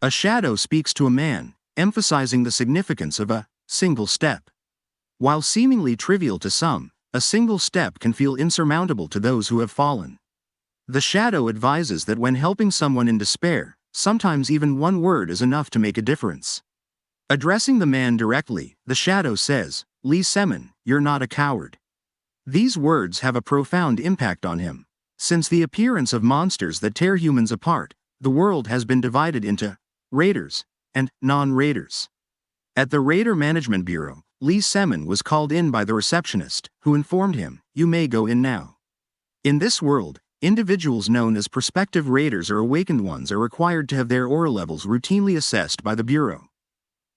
A shadow speaks to a man, emphasizing the significance of a single step. While seemingly trivial to some, a single step can feel insurmountable to those who have fallen. The shadow advises that when helping someone in despair, sometimes even one word is enough to make a difference. Addressing the man directly, the shadow says, "Lee Semin, you're not a coward." These words have a profound impact on him. Since the appearance of monsters that tear humans apart, the world has been divided into raiders and non-raiders. At the Raider Management Bureau, Lee Semin was called in by the receptionist, who informed him, "You may go in now." In this world, individuals known as prospective raiders or awakened ones are required to have their aura levels routinely assessed by the Bureau.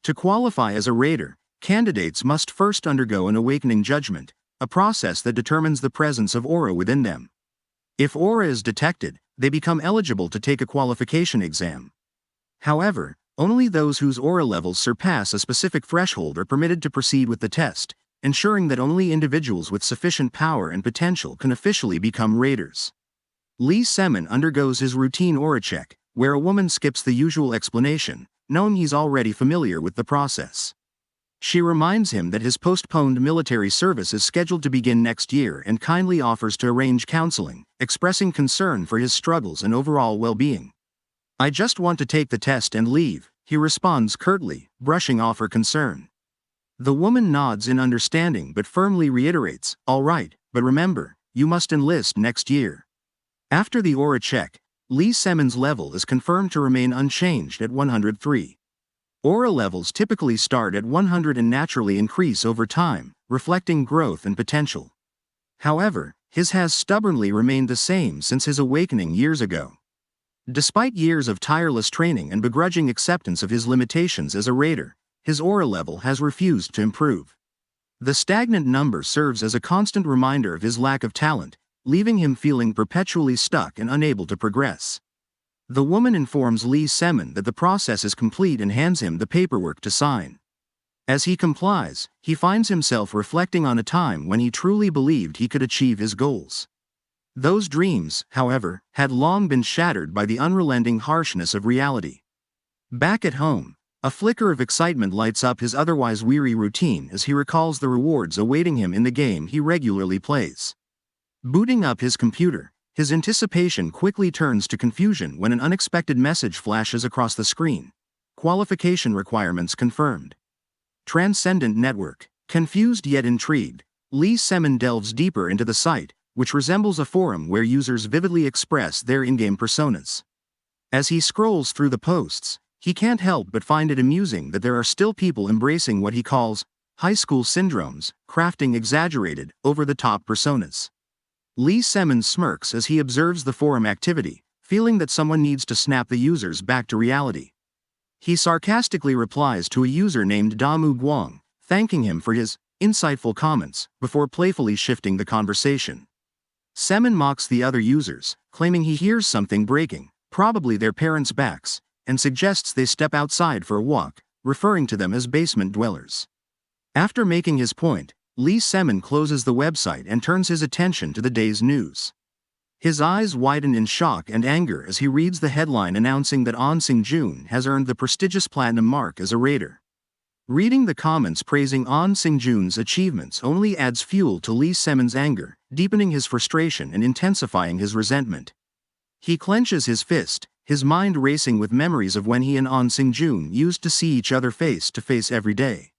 To qualify as a raider, candidates must first undergo an awakening judgment, a process that determines the presence of aura within them. If aura is detected, they become eligible to take a qualification exam. However, only those whose aura levels surpass a specific threshold are permitted to proceed with the test, ensuring that only individuals with sufficient power and potential can officially become raiders. Lee Semin undergoes his routine aura check, where a woman skips the usual explanation, knowing he's already familiar with the process. She reminds him that his postponed military service is scheduled to begin next year and kindly offers to arrange counseling, expressing concern for his struggles and overall well-being. "I just want to take the test and leave," he responds curtly, brushing off her concern. The woman nods in understanding but firmly reiterates, "All right, but remember, you must enlist next year." After the aura check, Lee Semin's level is confirmed to remain unchanged at 103. Aura levels typically start at 100 and naturally increase over time, reflecting growth and potential. However, his has stubbornly remained the same since his awakening years ago. Despite years of tireless training and begrudging acceptance of his limitations as a raider, his aura level has refused to improve. The stagnant number serves as a constant reminder of his lack of talent, leaving him feeling perpetually stuck and unable to progress. The woman informs Lee Semin that the process is complete and hands him the paperwork to sign. As he complies, he finds himself reflecting on a time when he truly believed he could achieve his goals. Those dreams, however, had long been shattered by the unrelenting harshness of reality. Back at home, a flicker of excitement lights up his otherwise weary routine as he recalls the rewards awaiting him in the game he regularly plays. Booting up his computer, his anticipation quickly turns to confusion when an unexpected message flashes across the screen. Qualification requirements confirmed. Transcendent Network. Confused yet intrigued, Lee Semin delves deeper into the site, which resembles a forum where users vividly express their in-game personas. As he scrolls through the posts, he can't help but find it amusing that there are still people embracing what he calls high school syndromes, crafting exaggerated, over-the-top personas. Lee Semin smirks as he observes the forum activity, feeling that someone needs to snap the users back to reality. He sarcastically replies to a user named Damu Guang, thanking him for his insightful comments, before playfully shifting the conversation. Semin mocks the other users, claiming he hears something breaking, probably their parents' backs, and suggests they step outside for a walk, referring to them as basement dwellers. After making his point, Lee Semin closes the website and turns his attention to the day's news. His eyes widen in shock and anger as he reads the headline announcing that An Sing-jun has earned the prestigious platinum mark as a raider. Reading the comments praising An Sing-jun's achievements only adds fuel to Lee Semin's anger, deepening his frustration and intensifying his resentment. He clenches his fist, his mind racing with memories of when he and An Sing-jun used to see each other face to face every day.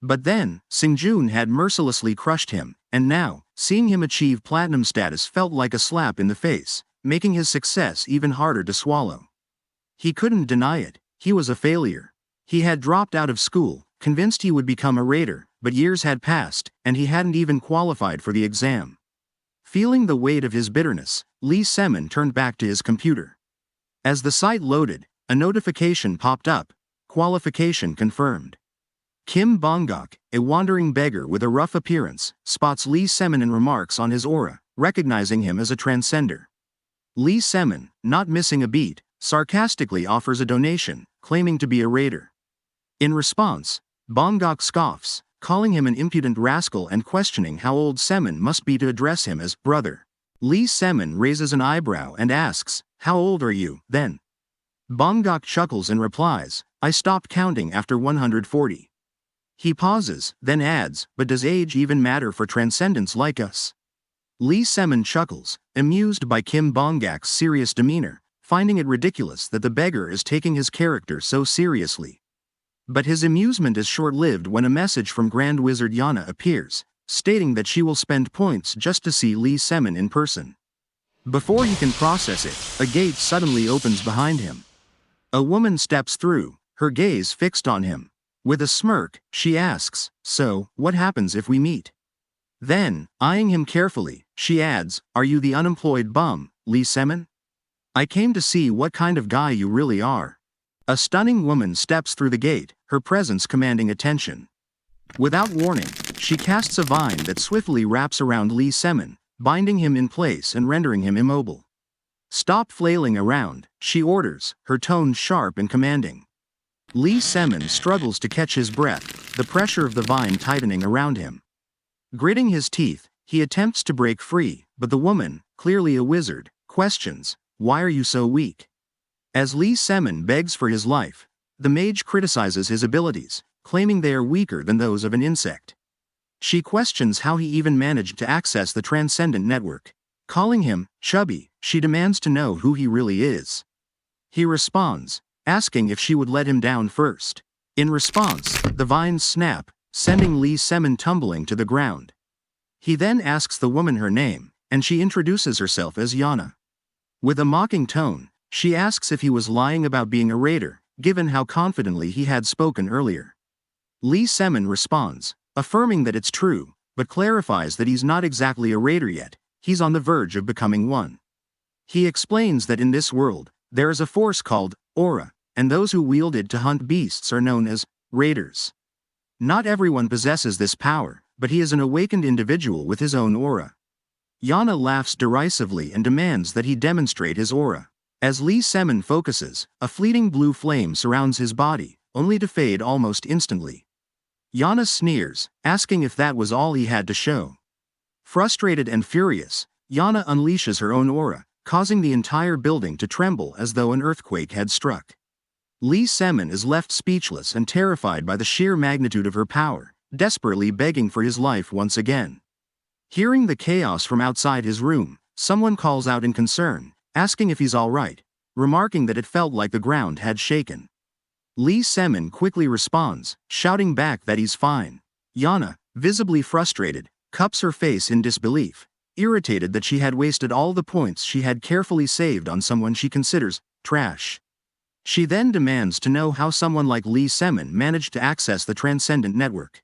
But then, Sing-jun had mercilessly crushed him, and now, seeing him achieve platinum status felt like a slap in the face, making his success even harder to swallow. He couldn't deny it, he was a failure. He had dropped out of school, convinced he would become a raider, but years had passed, and he hadn't even qualified for the exam. Feeling the weight of his bitterness, Lee Semin turned back to his computer. As the site loaded, a notification popped up, qualification confirmed. Kim Bongok, a wandering beggar with a rough appearance, spots Lee Semin and remarks on his aura, recognizing him as a transcender. Lee Semin, not missing a beat, sarcastically offers a donation, claiming to be a raider. In response, Bongok scoffs, calling him an impudent rascal and questioning how old Semin must be to address him as brother. Lee Semin raises an eyebrow and asks, "How old are you, then?" Bongok chuckles and replies, I stopped counting after 140. He pauses, then adds, but does age even matter for transcendents like us? Lee Semin chuckles, amused by Kim Bongak's serious demeanor, finding it ridiculous that the beggar is taking his character so seriously. But his amusement is short-lived when a message from Grand Wizard Jana appears, stating that she will spend points just to see Lee Semin in person. Before he can process it, a gate suddenly opens behind him. A woman steps through, her gaze fixed on him. With a smirk, she asks, so, what happens if we meet? Then, eyeing him carefully, she adds, are you the unemployed bum, Lee Semin? I came to see what kind of guy you really are. A stunning woman steps through the gate, her presence commanding attention. Without warning, she casts a vine that swiftly wraps around Lee Semin, binding him in place and rendering him immobile. Stop flailing around, she orders, her tone sharp and commanding. Lee Semin struggles to catch his breath, the pressure of the vine tightening around him. Gritting his teeth, he attempts to break free, but the woman, clearly a wizard, questions, why are you so weak? As Lee Semin begs for his life, the mage criticizes his abilities, claiming they are weaker than those of an insect. She questions how he even managed to access the Transcendent Network. Calling him chubby, she demands to know who he really is. He responds, asking if she would let him down first. In response, the vines snap, sending Lee Semin tumbling to the ground. He then asks the woman her name, and she introduces herself as Jana. With a mocking tone, she asks if he was lying about being a raider, given how confidently he had spoken earlier. Lee Semin responds, affirming that it's true, but clarifies that he's not exactly a raider yet, he's on the verge of becoming one. He explains that in this world, there is a force called aura, and those who wield it to hunt beasts are known as raiders. Not everyone possesses this power, but he is an awakened individual with his own aura. Jana laughs derisively and demands that he demonstrate his aura. As Lee Semin focuses, a fleeting blue flame surrounds his body, only to fade almost instantly. Jana sneers, asking if that was all he had to show. Frustrated and furious, Jana unleashes her own aura, causing the entire building to tremble as though an earthquake had struck. Lee Semin is left speechless and terrified by the sheer magnitude of her power, desperately begging for his life once again. Hearing the chaos from outside his room, someone calls out in concern, asking if he's all right, remarking that it felt like the ground had shaken. Lee Semin quickly responds, shouting back that he's fine. Jana, visibly frustrated, cups her face in disbelief, irritated that she had wasted all the points she had carefully saved on someone she considers trash. She then demands to know how someone like Lee Semin managed to access the Transcendent Network.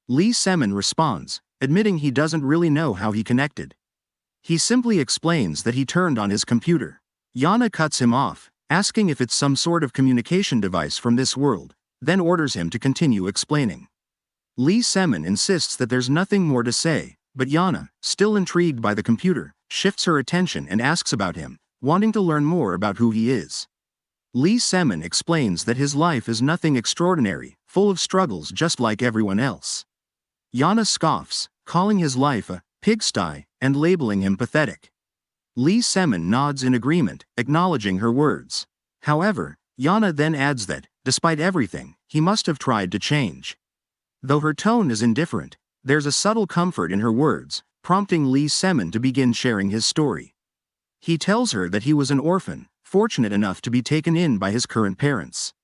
Lee Semin responds, admitting he doesn't really know how he connected. He simply explains that he turned on his computer. Jana cuts him off, asking if it's some sort of communication device from this world, then orders him to continue explaining. Lee Semin insists that there's nothing more to say, but Jana, still intrigued by the computer, shifts her attention and asks about him, wanting to learn more about who he is. Lee Semin explains that his life is nothing extraordinary, full of struggles just like everyone else. Jana scoffs, calling his life a pigsty and labeling him pathetic. Lee Semin nods in agreement, acknowledging her words. However, Jana then adds that, despite everything, he must have tried to change. Though her tone is indifferent, there's a subtle comfort in her words, prompting Lee Semin to begin sharing his story. He tells her that he was an orphan, fortunate enough to be taken in by his current parents.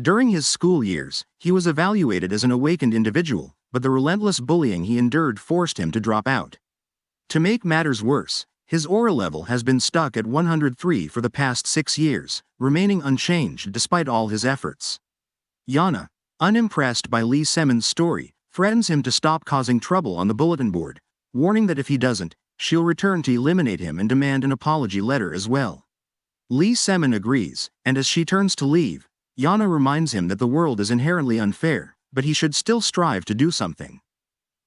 During his school years, he was evaluated as an awakened individual, but the relentless bullying he endured forced him to drop out. To make matters worse, his aura level has been stuck at 103 for the past 6 years, remaining unchanged despite all his efforts. Jana, unimpressed by Lee Semin's story, threatens him to stop causing trouble on the bulletin board, warning that if he doesn't, she'll return to eliminate him and demand an apology letter as well. Lee Semin agrees, and as she turns to leave, Jana reminds him that the world is inherently unfair, but he should still strive to do something.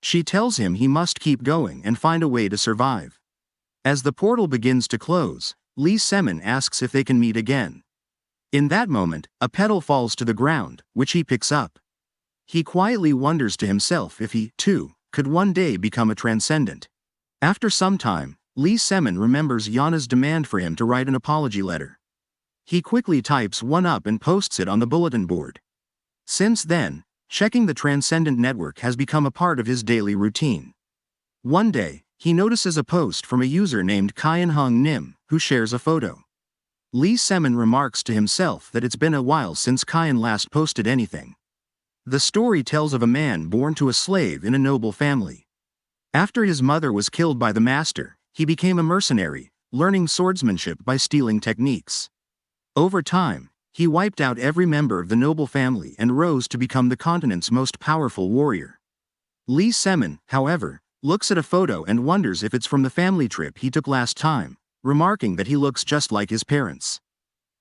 She tells him he must keep going and find a way to survive. As the portal begins to close, Lee Semin asks if they can meet again. In that moment, a petal falls to the ground, which he picks up. He quietly wonders to himself if he, too, could one day become a transcendent. After some time, Lee Semin remembers Jana's demand for him to write an apology letter. He quickly types one up and posts it on the bulletin board. Since then, checking the Transcendent Network has become a part of his daily routine. One day, he notices a post from a user named Kyan Hung Nim, who shares a photo. Lee Semin remarks to himself that it's been a while since Kyan last posted anything. The story tells of a man born to a slave in a noble family. After his mother was killed by the master, he became a mercenary, learning swordsmanship by stealing techniques. Over time, he wiped out every member of the noble family and rose to become the continent's most powerful warrior. Lee Semin, however, looks at a photo and wonders if it's from the family trip he took last time, remarking that he looks just like his parents.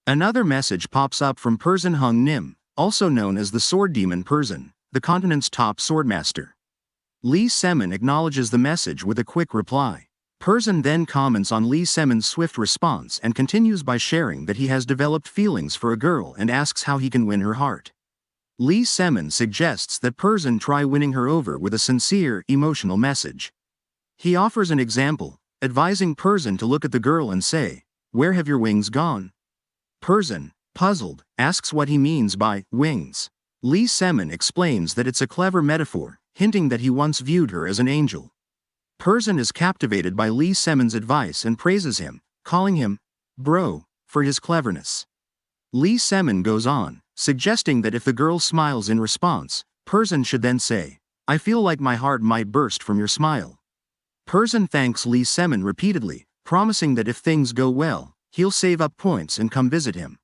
Another message pops up from Persin Hung Nim, also known as the Sword Demon Persin, the continent's top swordmaster. Lee Semin acknowledges the message with a quick reply. Persin then comments on Lee Semin's swift response and continues by sharing that he has developed feelings for a girl and asks how he can win her heart. Lee Semin suggests that Persin try winning her over with a sincere, emotional message. He offers an example, advising Persin to look at the girl and say, "Where have your wings gone?" Persin, puzzled, asks what he means by wings. Lee Semin explains that it's a clever metaphor, hinting that he once viewed her as an angel. Persin is captivated by Lee Semin's advice and praises him, calling him bro for his cleverness. Lee Semin goes on, suggesting that if the girl smiles in response, Persin should then say, "I feel like my heart might burst from your smile." Persin thanks Lee Semin repeatedly, promising that if things go well, he'll save up points and come visit him.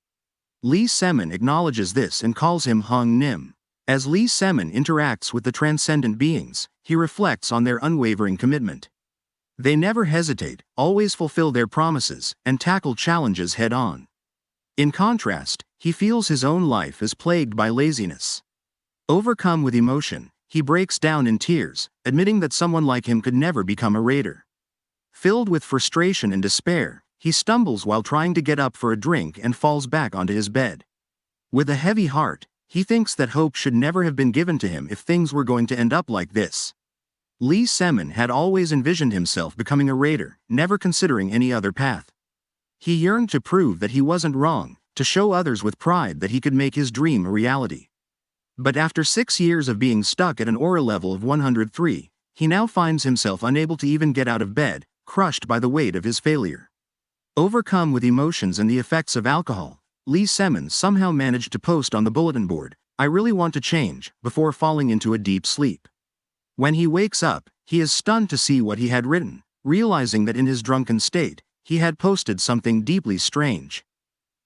Lee Semin acknowledges this and calls him Hung Nim. As Lee Semin interacts with the transcendent beings, he reflects on their unwavering commitment. They never hesitate, always fulfill their promises, and tackle challenges head-on. In contrast, he feels his own life is plagued by laziness. Overcome with emotion, he breaks down in tears, admitting that someone like him could never become a raider. Filled with frustration and despair, he stumbles while trying to get up for a drink and falls back onto his bed. With a heavy heart, he thinks that hope should never have been given to him if things were going to end up like this. Lee Semin had always envisioned himself becoming a raider, never considering any other path. He yearned to prove that he wasn't wrong, to show others with pride that he could make his dream a reality. But after 6 years of being stuck at an aura level of 103, he now finds himself unable to even get out of bed, crushed by the weight of his failure. Overcome with emotions and the effects of alcohol, Lee Semin somehow managed to post on the bulletin board, "I really want to change," before falling into a deep sleep. When he wakes up, he is stunned to see what he had written, realizing that in his drunken state, he had posted something deeply strange.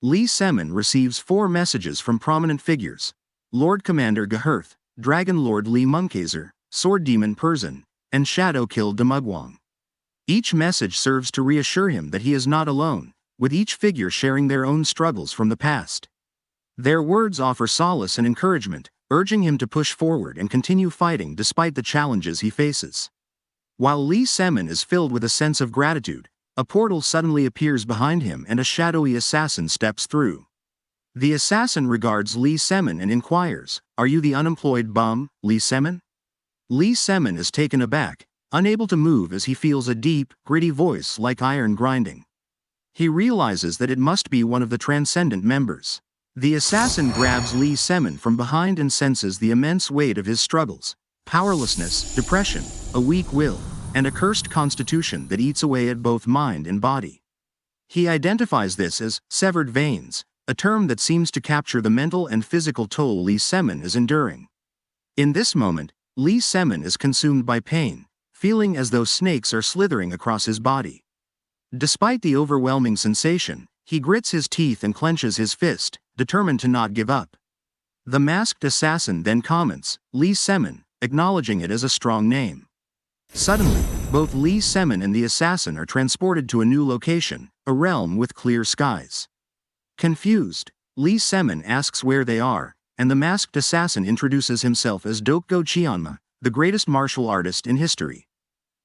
Lee Semin receives 4 messages from prominent figures: Lord Commander Gahurth, Dragon Lord Lee Munkaser, Sword Demon Persin, and Shadow Kill Demugwang. Each message serves to reassure him that he is not alone, with each figure sharing their own struggles from the past. Their words offer solace and encouragement, urging him to push forward and continue fighting despite the challenges he faces. While Lee Semin is filled with a sense of gratitude, a portal suddenly appears behind him and a shadowy assassin steps through. The assassin regards Lee Semin and inquires, "Are you the unemployed bum, Lee Semin?" Lee Semin is taken aback, unable to move as he feels a deep, gritty voice like iron grinding. He realizes that it must be one of the Transcendent members. The assassin grabs Lee Semin from behind and senses the immense weight of his struggles: powerlessness, depression, a weak will, and a cursed constitution that eats away at both mind and body. He identifies this as severed veins, a term that seems to capture the mental and physical toll Lee Semin is enduring. In this moment, Lee Semin is consumed by pain, feeling as though snakes are slithering across his body. Despite the overwhelming sensation, he grits his teeth and clenches his fist, determined to not give up. The masked assassin then comments, "Lee Semin," acknowledging it as a strong name. Suddenly, both Lee Semin and the assassin are transported to a new location, a realm with clear skies. Confused, Lee Semin asks where they are, and the masked assassin introduces himself as Dokgo Cheonma, the greatest martial artist in history.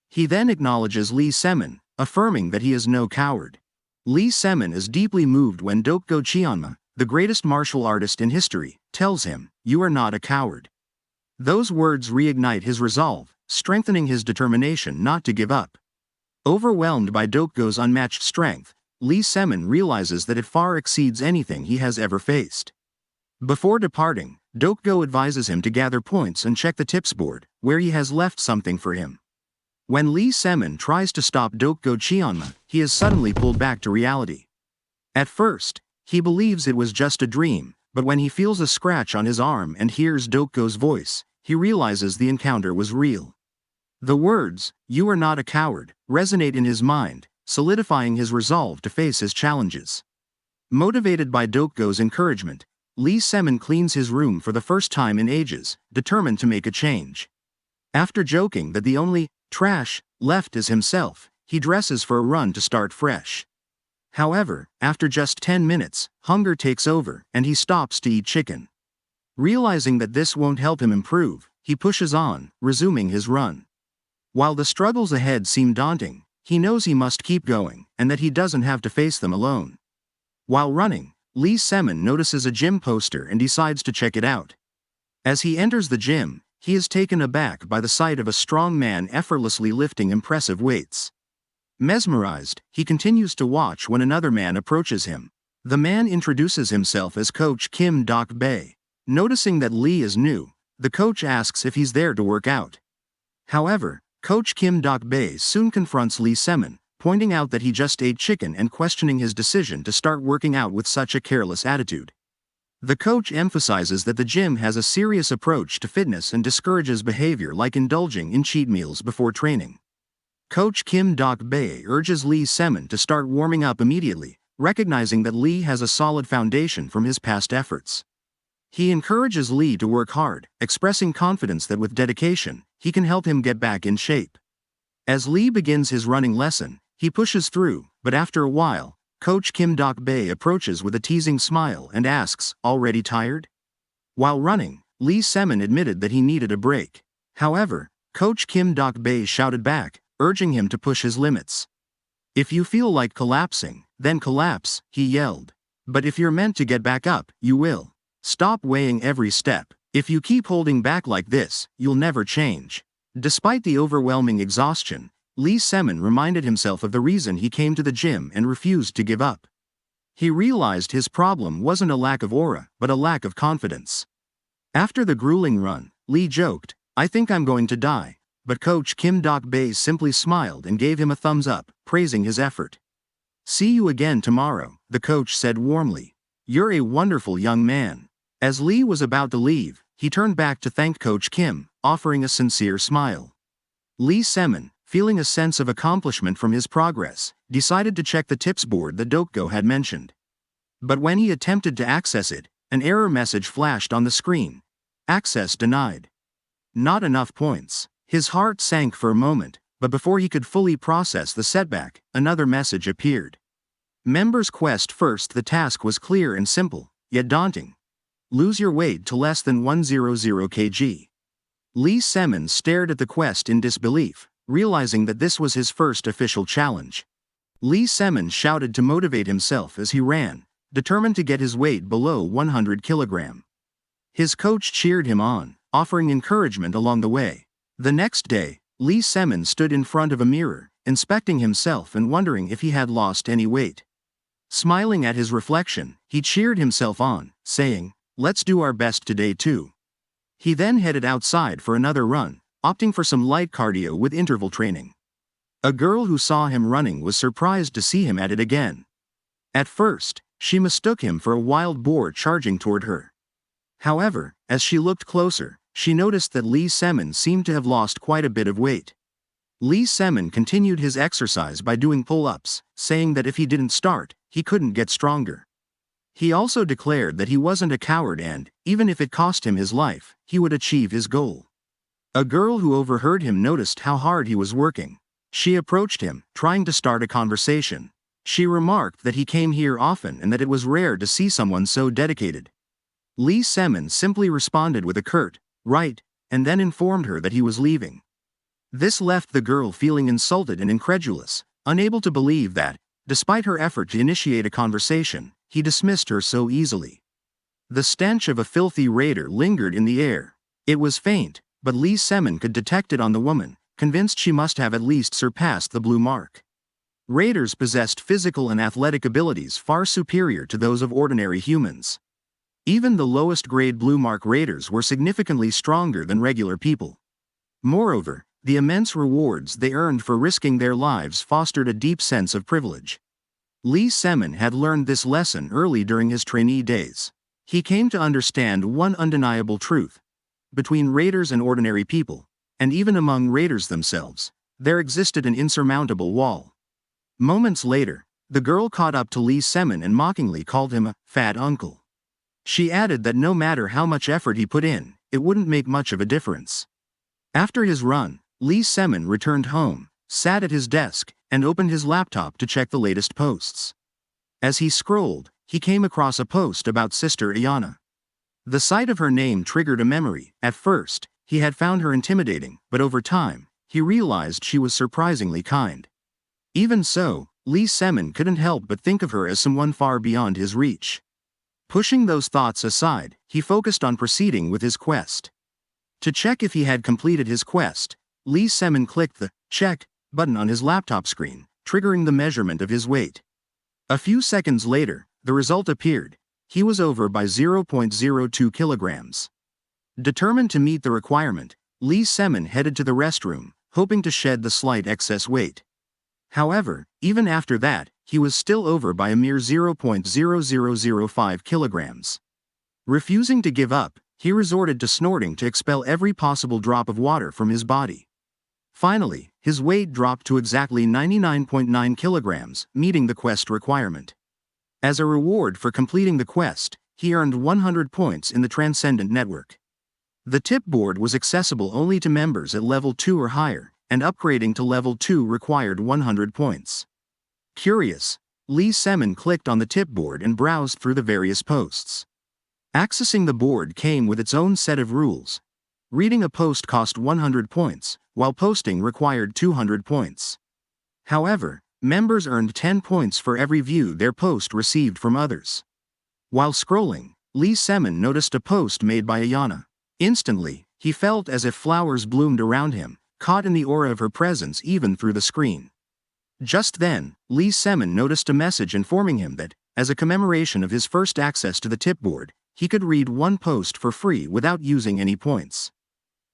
He then acknowledges Lee Semin, affirming that he is no coward. Lee Semin is deeply moved when Dokgo Cheonma, the greatest martial artist in history, tells him, "You are not a coward." Those words reignite his resolve, strengthening his determination not to give up. Overwhelmed by Dokgo's unmatched strength, Lee Semin realizes that it far exceeds anything he has ever faced. Before departing, Dokgo advises him to gather points and check the tips board, where he has left something for him. When Lee Semin tries to stop Dokgo Cheonma, he is suddenly pulled back to reality. At first, he believes it was just a dream, but when he feels a scratch on his arm and hears Dokgo's voice, he realizes the encounter was real. The words, "You are not a coward," resonate in his mind, solidifying his resolve to face his challenges. Motivated by Dokgo's encouragement, Lee Semin cleans his room for the first time in ages, determined to make a change. After joking that the only trash left is himself, he dresses for a run to start fresh. However, after just 10 minutes, hunger takes over and he stops to eat chicken. Realizing that this won't help him improve, he pushes on, resuming his run. While the struggles ahead seem daunting, he knows he must keep going and that he doesn't have to face them alone. While running, Lee Semin notices a gym poster and decides to check it out. As he enters the gym, he is taken aback by the sight of a strong man effortlessly lifting impressive weights. Mesmerized, he continues to watch when another man approaches him. The man introduces himself as Coach Kim Dok-bae. Noticing that Lee is new, the coach asks if he's there to work out. However, Coach Kim Dok-bae soon confronts Lee Semin, pointing out that he just ate chicken and questioning his decision to start working out with such a careless attitude. The coach emphasizes that the gym has a serious approach to fitness and discourages behavior like indulging in cheat meals before training. Coach Kim Dok-bae urges Lee Semin to start warming up immediately, recognizing that Lee has a solid foundation from his past efforts. He encourages Lee to work hard, expressing confidence that with dedication, he can help him get back in shape. As Lee begins his running lesson, he pushes through, but after a while, Coach Kim Dok-bae approaches with a teasing smile and asks, "Already tired?" While running, Lee Semin admitted that he needed a break. However, Coach Kim Dok-bae shouted back, urging him to push his limits. "If you feel like collapsing, then collapse," he yelled. "But if you're meant to get back up, you will. Stop weighing every step. If you keep holding back like this, you'll never change." Despite the overwhelming exhaustion, Lee Semin reminded himself of the reason he came to the gym and refused to give up. He realized his problem wasn't a lack of aura, but a lack of confidence. After the grueling run, Lee joked, "I think I'm going to die," but Coach Kim Dok-bae simply smiled and gave him a thumbs up, praising his effort. "See you again tomorrow," the coach said warmly. "You're a wonderful young man." As Lee was about to leave, he turned back to thank Coach Kim, offering a sincere smile. Lee Semin, feeling a sense of accomplishment from his progress, decided to check the tips board that Dokgo had mentioned. But when he attempted to access it, an error message flashed on the screen. "Access denied. Not enough points." His heart sank for a moment, but before he could fully process the setback, another message appeared. "Members quest first." The task was clear and simple, yet daunting. Lose your weight to less than 100 kg. Lee Semin stared at the quest in disbelief, realizing that this was his first official challenge. Lee Semin shouted to motivate himself as he ran, determined to get his weight below 100 kg. His coach cheered him on, offering encouragement along the way. The next day, Lee Semin stood in front of a mirror, inspecting himself and wondering if he had lost any weight. Smiling at his reflection, he cheered himself on, saying, "Let's do our best today too." He then headed outside for another run, opting for some light cardio with interval training. A girl who saw him running was surprised to see him at it again. At first, she mistook him for a wild boar charging toward her. However, as she looked closer, she noticed that Lee Semin seemed to have lost quite a bit of weight. Lee Semin continued his exercise by doing pull-ups, saying that if he didn't start, he couldn't get stronger. He also declared that he wasn't a coward and, even if it cost him his life, he would achieve his goal. A girl who overheard him noticed how hard he was working. She approached him, trying to start a conversation. She remarked that he came here often and that it was rare to see someone so dedicated. Lee Semin simply responded with a curt, "Right," and then informed her that he was leaving. This left the girl feeling insulted and incredulous, unable to believe that, despite her effort to initiate a conversation, he dismissed her so easily. The stench of a filthy raider lingered in the air. It was faint, but Lee Semin could detect it on the woman, convinced she must have at least surpassed the blue mark. Raiders possessed physical and athletic abilities far superior to those of ordinary humans. Even the lowest-grade Blue Mark Raiders were significantly stronger than regular people. Moreover, the immense rewards they earned for risking their lives fostered a deep sense of privilege. Lee Semin had learned this lesson early during his trainee days. He came to understand one undeniable truth. Between raiders and ordinary people, and even among raiders themselves, there existed an insurmountable wall. Moments later, the girl caught up to Lee Semin and mockingly called him a fat uncle. She added that no matter how much effort he put in, it wouldn't make much of a difference. After his run, Lee Semin returned home, sat at his desk, and opened his laptop to check the latest posts. As he scrolled, he came across a post about Sister Jana. The sight of her name triggered a memory. At first, he had found her intimidating, but over time, he realized she was surprisingly kind. Even so, Lee Semin couldn't help but think of her as someone far beyond his reach. Pushing those thoughts aside, he focused on proceeding with his quest. To check if he had completed his quest, Lee Semin clicked the check button on his laptop screen, triggering the measurement of his weight. A few seconds later, the result appeared. He was over by 0.02 kilograms. Determined to meet the requirement, Lee Semin headed to the restroom, hoping to shed the slight excess weight. However, even after that, he was still over by a mere 0.0005 kilograms. Refusing to give up, he resorted to snorting to expel every possible drop of water from his body. Finally, his weight dropped to exactly 99.9 kilograms, meeting the quest requirement. As a reward for completing the quest, he earned 100 points in the Transcendent Network. The tip board was accessible only to members at level 2 or higher, and upgrading to level 2 required 100 points. Curious, Lee Semin clicked on the tip board and browsed through the various posts. Accessing the board came with its own set of rules. Reading a post cost 100 points, while posting required 200 points. However, members earned 10 points for every view their post received from others. While scrolling, Lee Semin noticed a post made by Jana. Instantly, he felt as if flowers bloomed around him, caught in the aura of her presence even through the screen. Just then, Lee Semin noticed a message informing him that, as a commemoration of his first access to the tip board, he could read one post for free without using any points.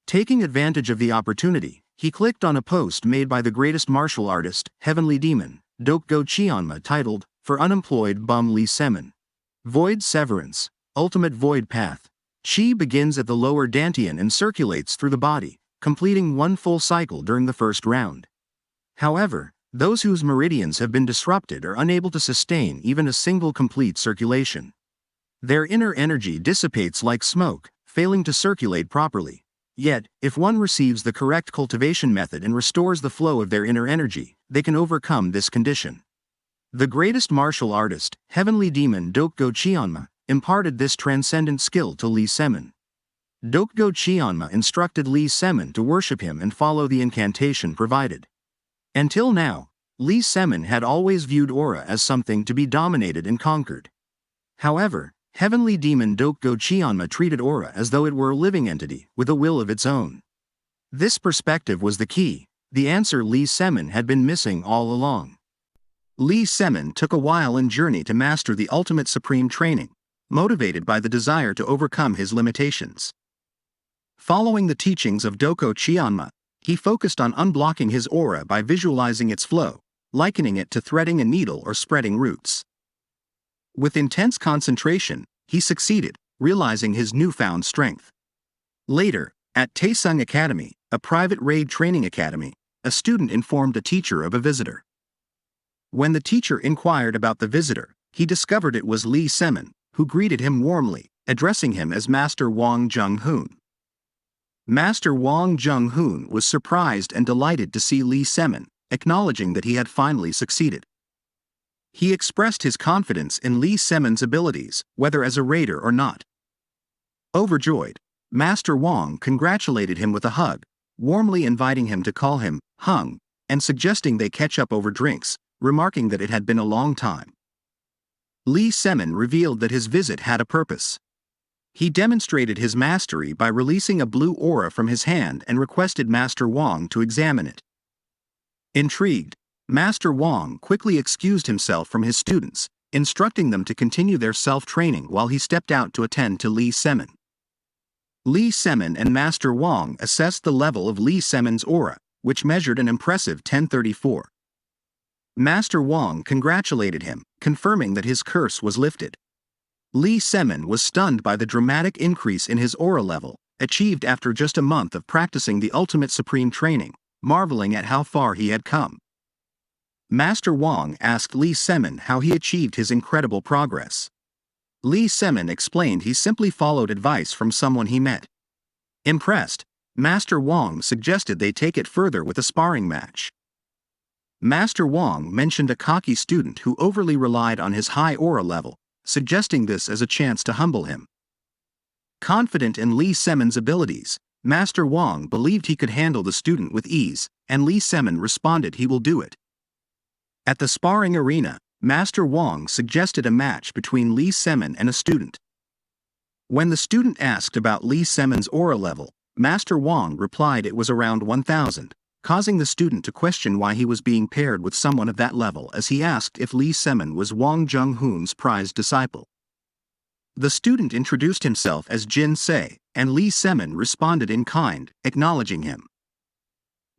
Taking advantage of the opportunity, he clicked on a post made by the greatest martial artist, Heavenly Demon, Dokgo Cheonma, titled, "For Unemployed Bum Lee Semin. Void Severance, Ultimate Void Path. Chi begins at the lower dantian and circulates through the body, completing one full cycle during the first round. However, those whose meridians have been disrupted are unable to sustain even a single complete circulation. Their inner energy dissipates like smoke, failing to circulate properly. Yet, if one receives the correct cultivation method and restores the flow of their inner energy, they can overcome this condition." The greatest martial artist, Heavenly Demon Dokgo Cheonma, imparted this transcendent skill to Lee Semin. Dokgo Cheonma instructed Lee Semin to worship him and follow the incantation provided. Until now, Lee Semin had always viewed aura as something to be dominated and conquered. However, Heavenly Demon Dokgo Cheonma treated aura as though it were a living entity with a will of its own. This perspective was the key, the answer Lee Semin had been missing all along. Lee Semin took a while and journey to master the ultimate supreme training, motivated by the desire to overcome his limitations. Following the teachings of Dokgo Cheonma, he focused on unblocking his aura by visualizing its flow, likening it to threading a needle or spreading roots. With intense concentration, he succeeded, realizing his newfound strength. Later, at Taesung Academy, a private raid training academy, a student informed a teacher of a visitor. When the teacher inquired about the visitor, he discovered it was Lee Semin, who greeted him warmly, addressing him as Master Wang Jung-hoon. Master Wang Jung-hoon was surprised and delighted to see Lee Semin, acknowledging that he had finally succeeded. He expressed his confidence in Lee Semin's abilities, whether as a raider or not. Overjoyed, Master Wang congratulated him with a hug, warmly inviting him to call him Hung, and suggesting they catch up over drinks, remarking that it had been a long time. Lee Semin revealed that his visit had a purpose. He demonstrated his mastery by releasing a blue aura from his hand and requested Master Wang to examine it. Intrigued, Master Wang quickly excused himself from his students, instructing them to continue their self-training while he stepped out to attend to Li Semen. Li Semen and Master Wang assessed the level of Li Semen's aura, which measured an impressive 1034. Master Wang congratulated him, confirming that his curse was lifted. Li Semen was stunned by the dramatic increase in his aura level, achieved after just a month of practicing the ultimate supreme training, marveling at how far he had come. Master Wang asked Li Semen how he achieved his incredible progress. Li Semen explained he simply followed advice from someone he met. Impressed, Master Wang suggested they take it further with a sparring match. Master Wang mentioned a cocky student who overly relied on his high aura level, suggesting this as a chance to humble him. Confident in Li Semen's abilities, Master Wang believed he could handle the student with ease, and Li Semen responded he will do it. At the sparring arena, Master Wang suggested a match between Li Semen and a student. When the student asked about Li Semen's aura level, Master Wang replied it was around 1000, causing the student to question why he was being paired with someone of that level as he asked if Li Semen was Wang Zhenghoon's prized disciple. The student introduced himself as Jin Se, and Li Semen responded in kind, acknowledging him.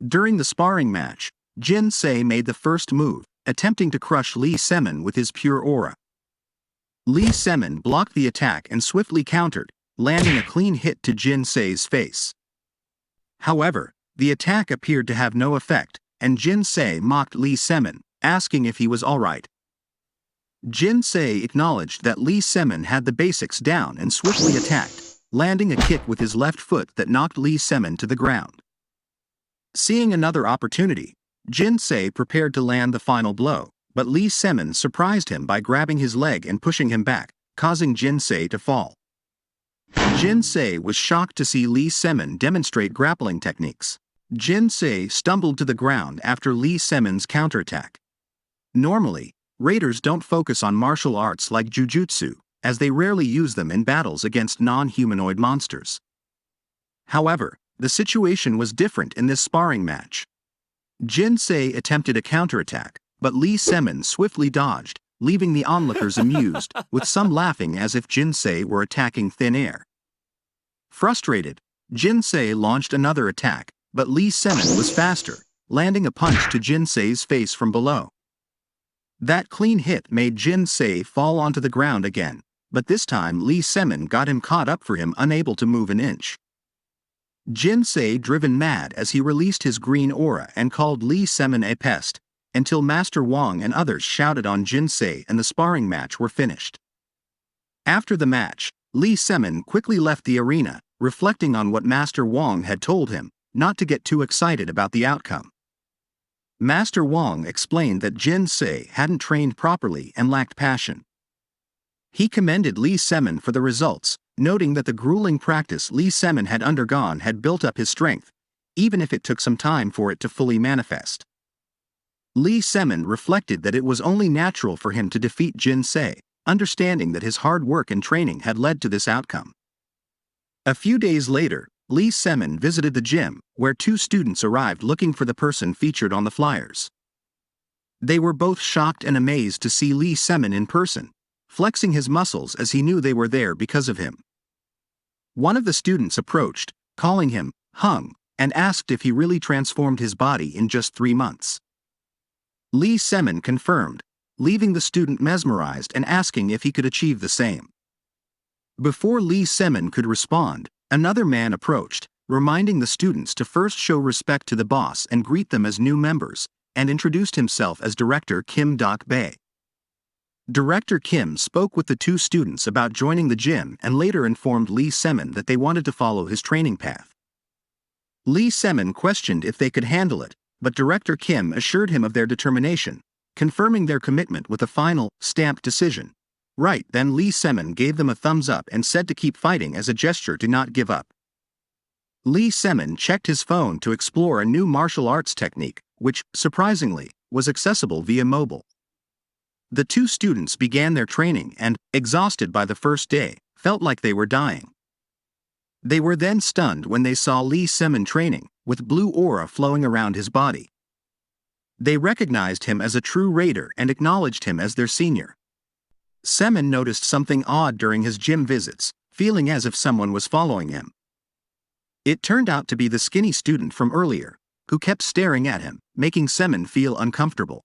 During the sparring match, Jin Se made the first move, attempting to crush Li Semen with his pure aura. Li Semen blocked the attack and swiftly countered, landing a clean hit to Jin Se's face. However, the attack appeared to have no effect, and Jin Se mocked Li Semen, asking if he was alright. Jin Se acknowledged that Li Semen had the basics down and swiftly attacked, landing a kick with his left foot that knocked Li Semen to the ground. Seeing another opportunity, Jin Se prepared to land the final blow, but Li Semen surprised him by grabbing his leg and pushing him back, causing Jin Se to fall. Jin Se was shocked to see Li Semen demonstrate grappling techniques. Jin Se stumbled to the ground after Li Semen's counterattack. Normally, raiders don't focus on martial arts like jujutsu, as they rarely use them in battles against non-humanoid monsters. However, the situation was different in this sparring match. Jin Se attempted a counterattack, but Li Semen swiftly dodged, leaving the onlookers amused, with some laughing as if Jin Se were attacking thin air. Frustrated, Jin Se launched another attack, but Li Semen was faster, landing a punch to Jin Se's face from below. That clean hit made Jin Se fall onto the ground again, but this time Li Semen got him caught up for him, unable to move an inch. Jin Se driven mad as he released his green aura and called Li Semen a pest, until Master Wang and others shouted on Jin Se and the sparring match were finished. After the match, Li Semen quickly left the arena, reflecting on what Master Wang had told him, not to get too excited about the outcome. Master Wang explained that Jin Se hadn't trained properly and lacked passion. He commended Li Semen for the results, noting that the grueling practice Li Semen had undergone had built up his strength, even if it took some time for it to fully manifest. Li Semen reflected that it was only natural for him to defeat Jin Se, understanding that his hard work and training had led to this outcome. A few days later, Li Semen visited the gym, where two students arrived looking for the person featured on the flyers. They were both shocked and amazed to see Li Semen in person, flexing his muscles as he knew they were there because of him. One of the students approached, calling him Hung, and asked if he really transformed his body in just 3 months. Li Semen confirmed, leaving the student mesmerized and asking if he could achieve the same. Before Li Semen could respond, another man approached, reminding the students to first show respect to the boss and greet them as new members, and introduced himself as Director Kim Dok-bae. Director Kim spoke with the two students about joining the gym and later informed Li Semen that they wanted to follow his training path. Li Semen questioned if they could handle it, but Director Kim assured him of their determination, confirming their commitment with a final, stamped decision. Right then Li Semen gave them a thumbs up and said to keep fighting as a gesture to not give up. Li Semen checked his phone to explore a new martial arts technique, which, surprisingly, was accessible via mobile. The two students began their training and, exhausted by the first day, felt like they were dying. They were then stunned when they saw Li Semen training, with blue aura flowing around his body. They recognized him as a true raider and acknowledged him as their senior. Semin noticed something odd during his gym visits, feeling as if someone was following him. It turned out to be the skinny student from earlier, who kept staring at him, making Semin feel uncomfortable.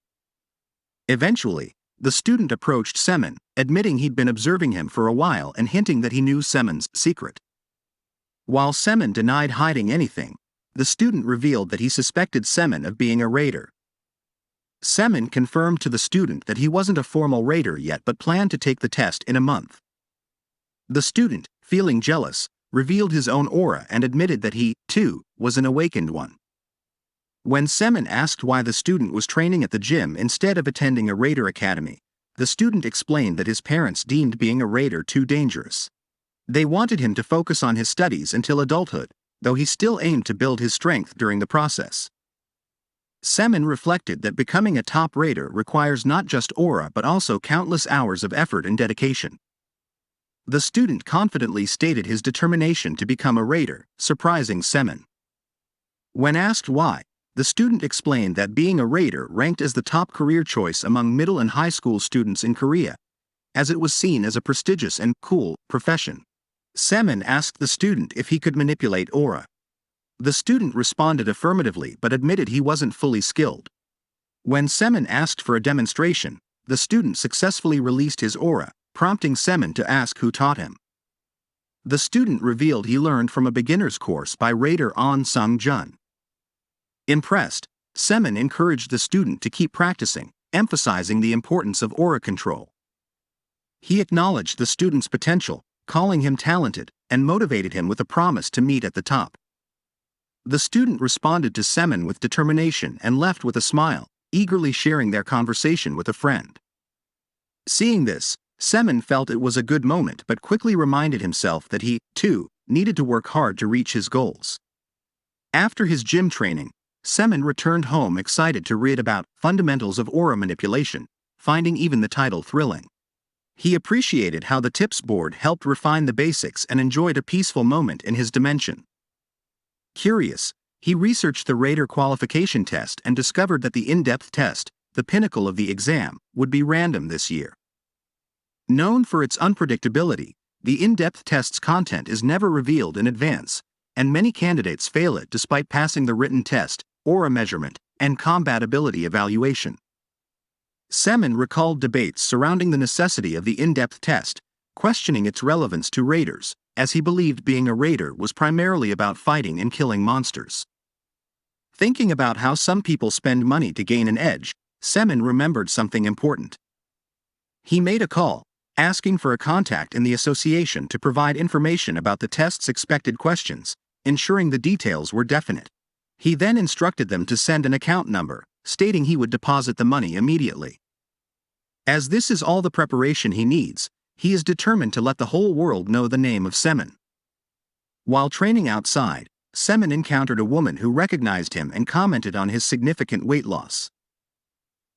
Eventually, the student approached Semin, admitting he'd been observing him for a while and hinting that he knew Semin's secret. While Semin denied hiding anything, the student revealed that he suspected Semin of being a raider. Semin confirmed to the student that he wasn't a formal raider yet but planned to take the test in a month. The student, feeling jealous, revealed his own aura and admitted that he, too, was an awakened one. When Semin asked why the student was training at the gym instead of attending a raider academy, the student explained that his parents deemed being a raider too dangerous. They wanted him to focus on his studies until adulthood, though he still aimed to build his strength during the process. Semin reflected that becoming a top raider requires not just aura but also countless hours of effort and dedication. The student confidently stated his determination to become a raider, surprising Semin. When asked why, the student explained that being a raider ranked as the top career choice among middle and high school students in Korea, as it was seen as a prestigious and cool profession. Semin asked the student if he could manipulate aura. The student responded affirmatively but admitted he wasn't fully skilled. When Semin asked for a demonstration, the student successfully released his aura, prompting Semin to ask who taught him. The student revealed he learned from a beginner's course by raider On Sung-jun. Impressed, Semin encouraged the student to keep practicing, emphasizing the importance of aura control. He acknowledged the student's potential, calling him talented, and motivated him with a promise to meet at the top. The student responded to Semin with determination and left with a smile, eagerly sharing their conversation with a friend. Seeing this, Semin felt it was a good moment but quickly reminded himself that he, too, needed to work hard to reach his goals. After his gym training, Semin returned home excited to read about fundamentals of aura manipulation, finding even the title thrilling. He appreciated how the tips board helped refine the basics and enjoyed a peaceful moment in his dimension. Curious, he researched the raider qualification test and discovered that the in-depth test, the pinnacle of the exam, would be random this year. Known for its unpredictability, the in-depth test's content is never revealed in advance, and many candidates fail it despite passing the written test, aura measurement, and combat ability evaluation. Semin recalled debates surrounding the necessity of the in-depth test, questioning its relevance to raiders, as he believed being a raider was primarily about fighting and killing monsters. Thinking about how some people spend money to gain an edge, Semin remembered something important. He made a call, asking for a contact in the association to provide information about the test's expected questions, ensuring the details were definite. He then instructed them to send an account number, stating he would deposit the money immediately. As this is all the preparation he needs, he is determined to let the whole world know the name of Semin. While training outside, Semin encountered a woman who recognized him and commented on his significant weight loss.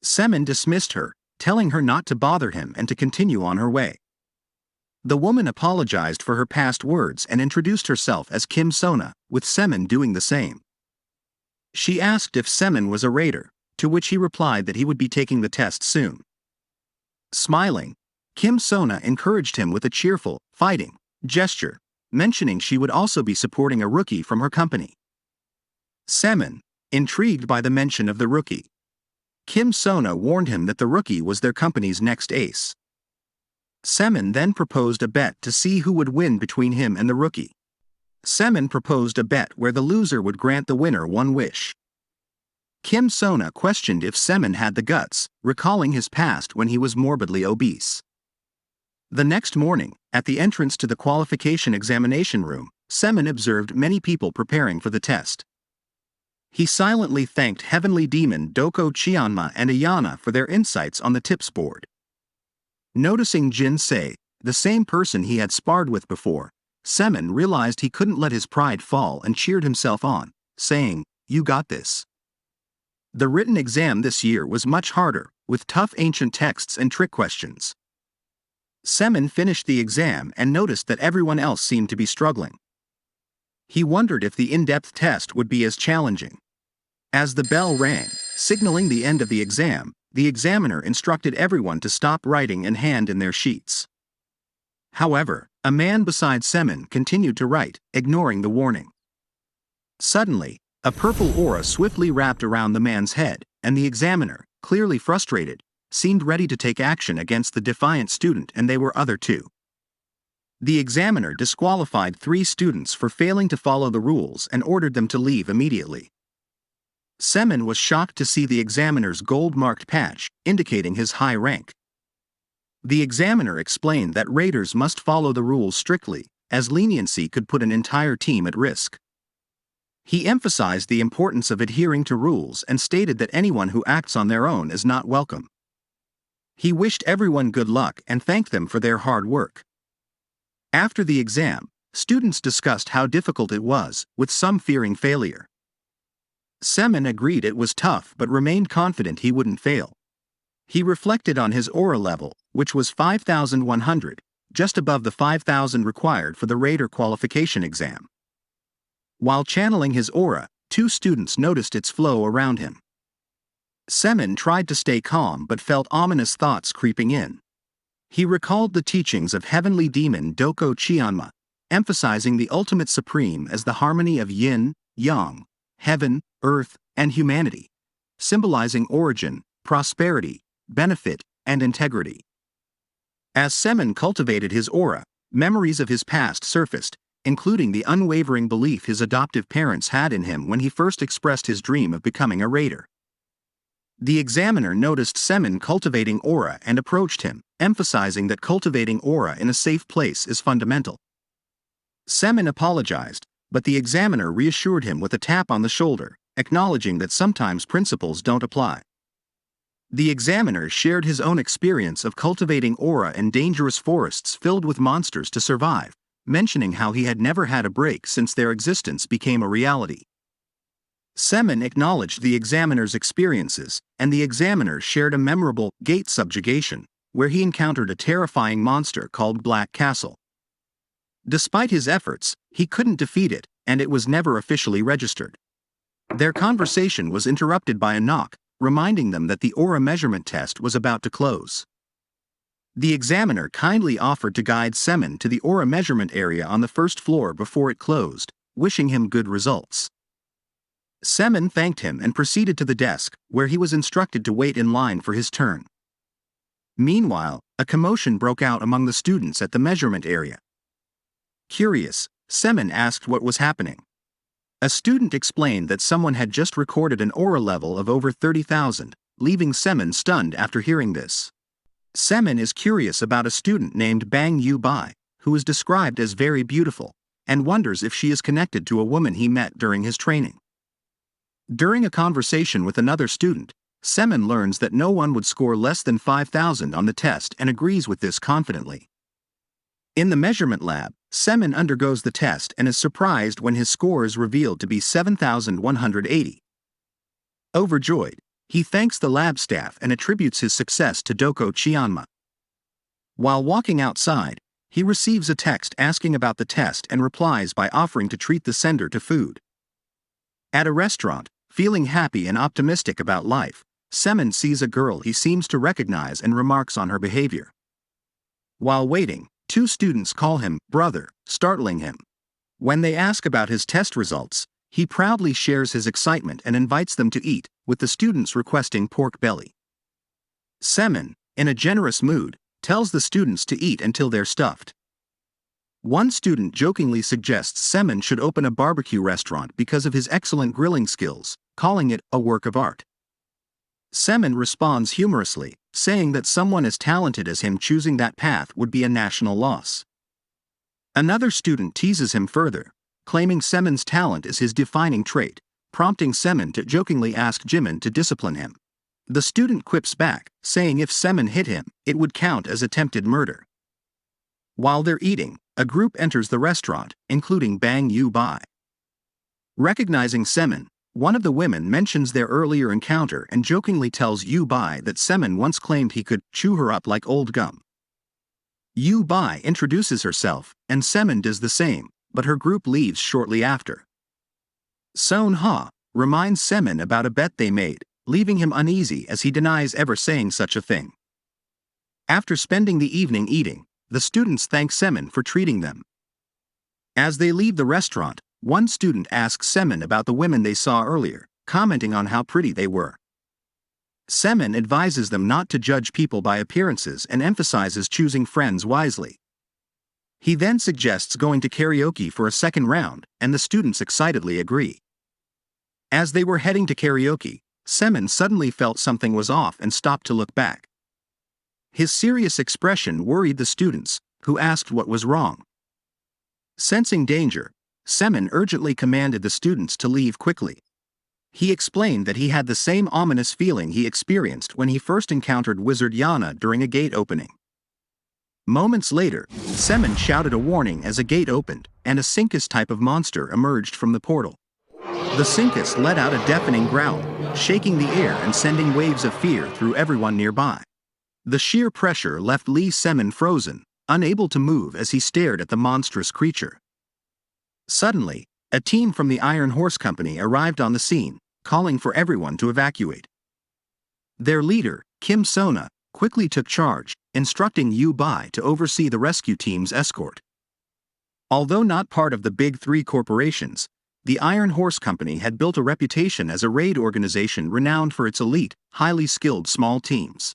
Semin dismissed her, telling her not to bother him and to continue on her way. The woman apologized for her past words and introduced herself as Kim Sona, with Semin doing the same. She asked if Semin was a raider, to which he replied that he would be taking the test soon. Smiling, Kim Sona encouraged him with a cheerful, fighting gesture, mentioning she would also be supporting a rookie from her company. Semin, intrigued by the mention of the rookie. Kim Sona warned him that the rookie was their company's next ace. Semin then proposed a bet to see who would win between him and the rookie. Semin proposed a bet where the loser would grant the winner one wish. Kim Sona questioned if Semin had the guts, recalling his past when he was morbidly obese. The next morning, at the entrance to the qualification examination room, Semin observed many people preparing for the test. He silently thanked Heavenly Demon Doko Chianma and Ayana for their insights on the tips board. Noticing Jin Se, the same person he had sparred with before, Semin realized he couldn't let his pride fall and cheered himself on, saying, "You got this." The written exam this year was much harder, with tough ancient texts and trick questions. Semin finished the exam and noticed that everyone else seemed to be struggling. He wondered if the in-depth test would be as challenging. As the bell rang, signaling the end of the examiner instructed everyone to stop writing and hand in their sheets. However, a man beside Semin continued to write, ignoring the warning. Suddenly, a purple aura swiftly wrapped around the man's head, and the examiner, clearly frustrated, seemed ready to take action against the defiant student, and they were other two. The examiner disqualified 3 students for failing to follow the rules and ordered them to leave immediately. Semin was shocked to see the examiner's gold-marked patch, indicating his high rank. The examiner explained that raiders must follow the rules strictly, as leniency could put an entire team at risk. He emphasized the importance of adhering to rules and stated that anyone who acts on their own is not welcome. He wished everyone good luck and thanked them for their hard work. After the exam, students discussed how difficult it was, with some fearing failure. Semin agreed it was tough but remained confident he wouldn't fail. He reflected on his aura level, which was 5,100, just above the 5,000 required for the Raider qualification exam. While channeling his aura, 2 students noticed its flow around him. Semin tried to stay calm but felt ominous thoughts creeping in. He recalled the teachings of heavenly demon Doko Chianma, emphasizing the ultimate supreme as the harmony of yin, yang, heaven, earth, and humanity, symbolizing origin, prosperity, benefit, and integrity. As Semin cultivated his aura, memories of his past surfaced, including the unwavering belief his adoptive parents had in him when he first expressed his dream of becoming a raider. The examiner noticed Semin cultivating aura and approached him, emphasizing that cultivating aura in a safe place is fundamental. Semin apologized, but the examiner reassured him with a tap on the shoulder, acknowledging that sometimes principles don't apply. The examiner shared his own experience of cultivating aura in dangerous forests filled with monsters to survive, mentioning how he had never had a break since their existence became a reality. Semin acknowledged the examiner's experiences, and the examiner shared a memorable gate subjugation, where he encountered a terrifying monster called Black Castle. Despite his efforts, he couldn't defeat it, and it was never officially registered. Their conversation was interrupted by a knock, reminding them that the aura measurement test was about to close. The examiner kindly offered to guide Semin to the aura measurement area on the first floor before it closed, wishing him good results. Semin thanked him and proceeded to the desk, where he was instructed to wait in line for his turn. Meanwhile, a commotion broke out among the students at the measurement area. Curious, Semin asked what was happening. A student explained that someone had just recorded an aura level of over 30,000, leaving Semin stunned after hearing this. Semin is curious about a student named Bang Yu Bai, who is described as very beautiful, and wonders if she is connected to a woman he met during his training. During a conversation with another student, Semin learns that no one would score less than 5,000 on the test and agrees with this confidently. In the measurement lab, Semin undergoes the test and is surprised when his score is revealed to be 7,180. Overjoyed, he thanks the lab staff and attributes his success to Doko Chianma. While walking outside, he receives a text asking about the test and replies by offering to treat the sender to food. At a restaurant, feeling happy and optimistic about life, Semin sees a girl he seems to recognize and remarks on her behavior. While waiting, 2 students call him brother, startling him. When they ask about his test results, he proudly shares his excitement and invites them to eat, with the students requesting pork belly. Semin, in a generous mood, tells the students to eat until they're stuffed. One student jokingly suggests Semin should open a barbecue restaurant because of his excellent grilling skills, calling it a work of art. Semin responds humorously, saying that someone as talented as him choosing that path would be a national loss. Another student teases him further, claiming Semin's talent is his defining trait, prompting Semin to jokingly ask Jimin to discipline him. The student quips back, saying if Semin hit him, it would count as attempted murder. While they're eating, a group enters the restaurant, including Bang Yu Bai. Recognizing Semin, one of the women mentions their earlier encounter and jokingly tells Yu Bai that Semin once claimed he could chew her up like old gum. Yu Bai introduces herself, and Semin does the same, but her group leaves shortly after. Son Ha, reminds Semin about a bet they made, leaving him uneasy as he denies ever saying such a thing. After spending the evening eating, the students thank Semin for treating them. As they leave the restaurant, one student asks Semin about the women they saw earlier, commenting on how pretty they were. Semin advises them not to judge people by appearances and emphasizes choosing friends wisely. He then suggests going to karaoke for a second round, and the students excitedly agree. As they were heading to karaoke, Semin suddenly felt something was off and stopped to look back. His serious expression worried the students, who asked what was wrong. Sensing danger, Semin urgently commanded the students to leave quickly. He explained that he had the same ominous feeling he experienced when he first encountered Wizard Jana during a gate opening. Moments later, Semin shouted a warning as a gate opened, and a Sinkus type of monster emerged from the portal. The Sinkus let out a deafening growl, shaking the air and sending waves of fear through everyone nearby. The sheer pressure left Lee Semin frozen, unable to move as he stared at the monstrous creature. Suddenly, a team from the Iron Horse Company arrived on the scene, calling for everyone to evacuate. Their leader, Kim Sona, quickly took charge, instructing Yu Bai to oversee the rescue team's escort. Although not part of the Big Three corporations, the Iron Horse Company had built a reputation as a raid organization renowned for its elite, highly skilled small teams.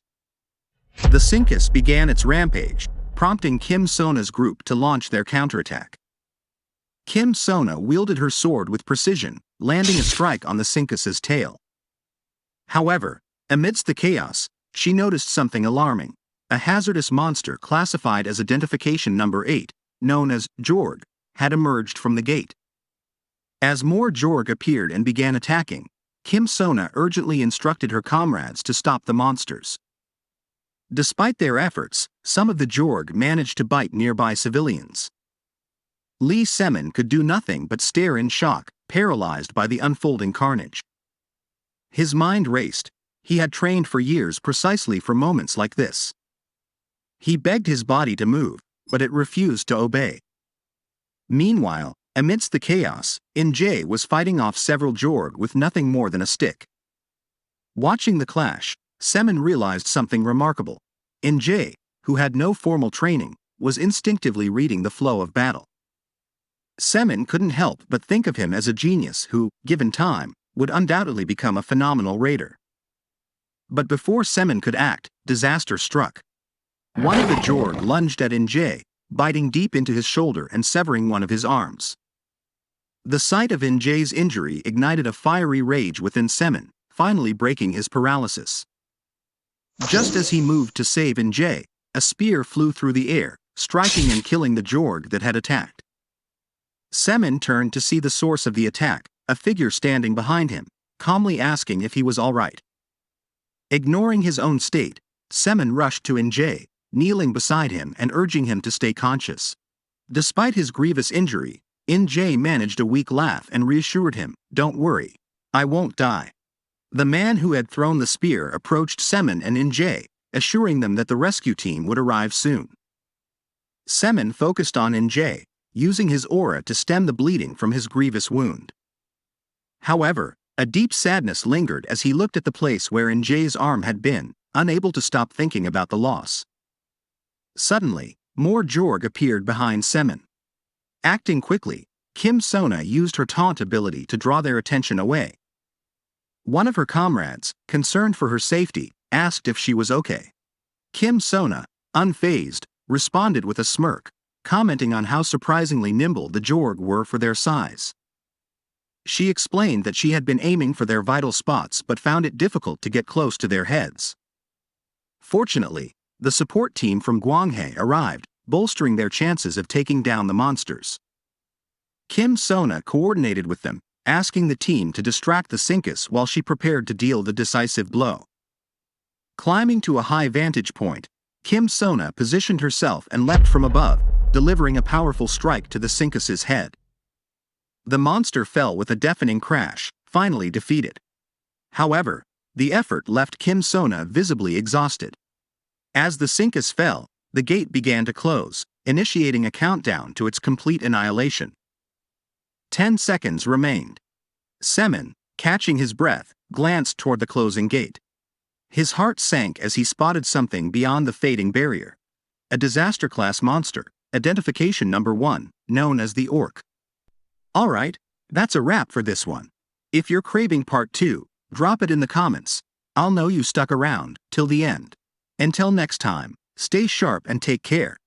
The Sinkus began its rampage, prompting Kim Sona's group to launch their counterattack. Kim Sona wielded her sword with precision, landing a strike on the Sinkus's tail. However, amidst the chaos, she noticed something alarming: a hazardous monster classified as Identification Number 8, known as Jorg, had emerged from the gate. As more Jorg appeared and began attacking, Kim Sona urgently instructed her comrades to stop the monsters. Despite their efforts, some of the Jorg managed to bite nearby civilians. Lee Semin could do nothing but stare in shock, paralyzed by the unfolding carnage. His mind raced. He had trained for years precisely for moments like this. He begged his body to move, but it refused to obey. Meanwhile, amidst the chaos, In-jae was fighting off several Jorg with nothing more than a stick. Watching the clash, Semin realized something remarkable. In-jae, who had no formal training, was instinctively reading the flow of battle. Semin couldn't help but think of him as a genius who, given time, would undoubtedly become a phenomenal raider. But before Semin could act, disaster struck. One of the Jorg lunged at In-jae, biting deep into his shoulder and severing one of his arms. The sight of In-jae's injury ignited a fiery rage within Semin, finally breaking his paralysis. Just as he moved to save In-jae, a spear flew through the air, striking and killing the Jorg that had attacked. Semin turned to see the source of the attack, a figure standing behind him, calmly asking if he was all right. Ignoring his own state, Semin rushed to In-jae, kneeling beside him and urging him to stay conscious. Despite his grievous injury, In-jae managed a weak laugh and reassured him, "Don't worry, I won't die." The man who had thrown the spear approached Semin and In-jae, assuring them that the rescue team would arrive soon. Semin focused on In-jae, using his aura to stem the bleeding from his grievous wound. However, a deep sadness lingered as he looked at the place where In-jae's arm had been, unable to stop thinking about the loss. Suddenly, more Jorg appeared behind Semin. Acting quickly, Kim Sona used her taunt ability to draw their attention away. One of her comrades, concerned for her safety, asked if she was okay. Kim Sona, unfazed, responded with a smirk, commenting on how surprisingly nimble the Jorg were for their size. She explained that she had been aiming for their vital spots but found it difficult to get close to their heads. Fortunately, the support team from Gwanghae arrived, bolstering their chances of taking down the monsters. Kim Sona coordinated with them, asking the team to distract the Sinkus while she prepared to deal the decisive blow. Climbing to a high vantage point, Kim Sona positioned herself and leapt from above, delivering a powerful strike to the Sinkus's head. The monster fell with a deafening crash, finally defeated. However, the effort left Kim Sona visibly exhausted. As the Sinkus fell, the gate began to close, initiating a countdown to its complete annihilation. 10 seconds remained. Semin, catching his breath, glanced toward the closing gate. His heart sank as he spotted something beyond the fading barrier. A disaster-class monster, identification number 1, known as the Orc. Alright, that's a wrap for this one. If you're craving part 2, drop it in the comments. I'll know you stuck around till the end. Until next time, stay sharp and take care.